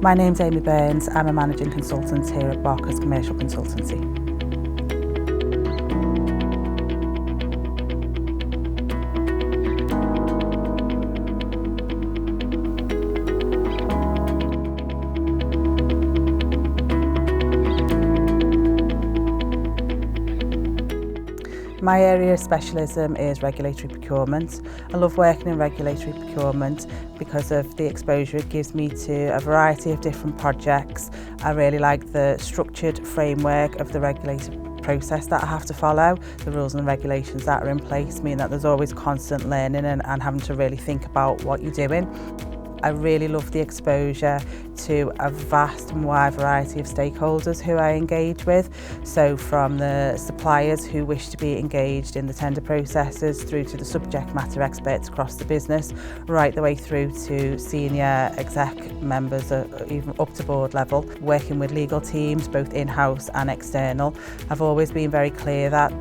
My name's Amy Burns. I'm a managing consultant here at Barker's Commercial Consultancy. My area of specialism is regulatory procurement. I love working in regulatory procurement because of the exposure it gives me to a variety of different projects. I really like the structured framework of the regulatory process that I have to follow. The rules and regulations that are in place mean that there's always constant learning and having to really think about what you're doing. I really love the exposure to a vast and wide variety of stakeholders who I engage with. So from the suppliers who wish to be engaged in the tender processes through to the subject matter experts across the business, right the way through to senior exec members, even up to board level, working with legal teams, both in-house and external. I've always been very clear that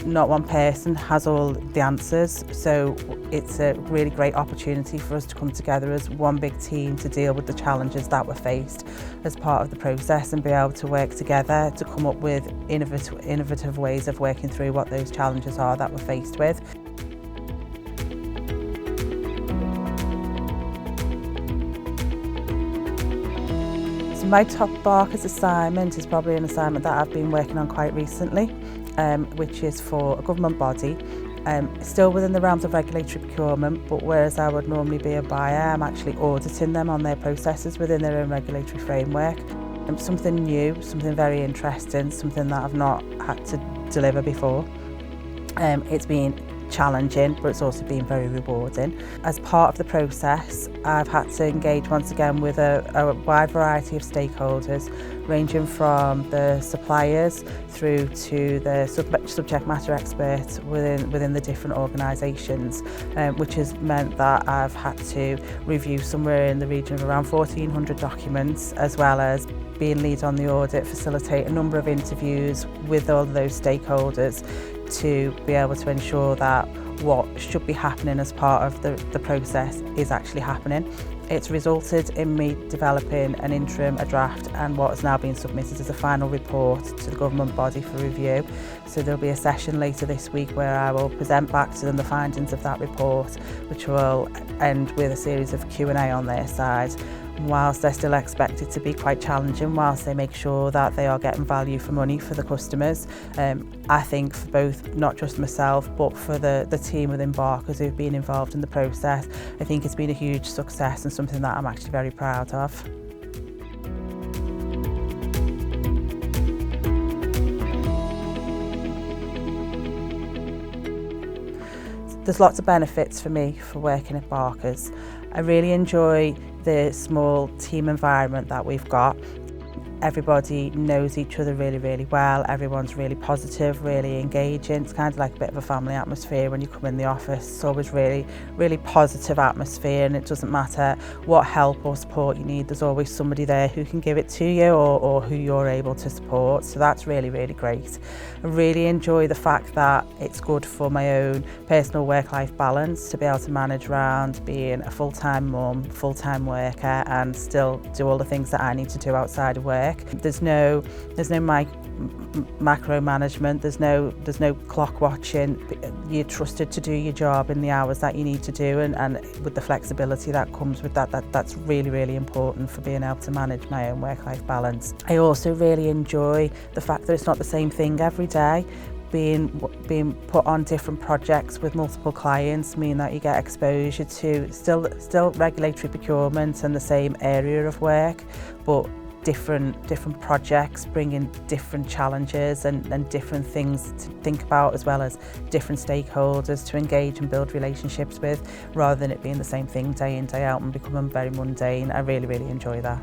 not one person has all the answers, so it's a really great opportunity for us to come together as one big team to deal with the challenges that were faced as part of the process and be able to work together to come up with innovative ways of working through what those challenges are that we're faced with. So my top Barker's assignment is probably an assignment that I've been working on quite recently, which is for a government body. Still within the realms of regulatory procurement, but whereas I would normally be a buyer, I'm actually auditing them on their processes within their own regulatory framework. Something new, something very interesting, something that I've not had to deliver before. It's been challenging, but it's also been very rewarding. As part of the process, I've had to engage once again with a wide variety of stakeholders, ranging from the suppliers through to the subject matter experts within the different organisations, which has meant that I've had to review somewhere in the region of around 1,400 documents, as well as being lead on the audit, facilitate a number of interviews with all of those stakeholders to be able to ensure that what should be happening as part of the process is actually happening. It's resulted in me developing an interim, a draft, and what has now been submitted as a final report to the government body for review. So there'll be a session later this week where I will present back to them the findings of that report, which will end with a series of Q&A on their side. Whilst they're still expected to be quite challenging, whilst they make sure that they are getting value for money for the customers, I think for both, not just myself, but for the team within Barker's who've been involved in the process, I think it's been a huge success and something that I'm actually very proud of. There's lots of benefits for me for working at Barker's. I really enjoy the small team environment that we've got. Everybody knows each other really, really well. Everyone's really positive, really engaging. It's kind of like a bit of a family atmosphere when you come in the office. It's always really, really positive atmosphere, and it doesn't matter what help or support you need. There's always somebody there who can give it to you or who you're able to support. So that's really, really great. I really enjoy the fact that it's good for my own personal work-life balance to be able to manage around being a full-time mum, full-time worker, and still do all the things that I need to do outside of work. There's no macro management, there's no clock watching. You're trusted to do your job in the hours that you need to do, and with the flexibility that comes with that's really, really important for being able to manage my own work-life balance. I also really enjoy the fact that it's not the same thing every day. Being put on different projects with multiple clients mean that you get exposure to still regulatory procurement and the same area of work, but different projects bringing different challenges and different things to think about, as well as different stakeholders to engage and build relationships with, rather than it being the same thing day in, day out and becoming very mundane. I really, really enjoy that.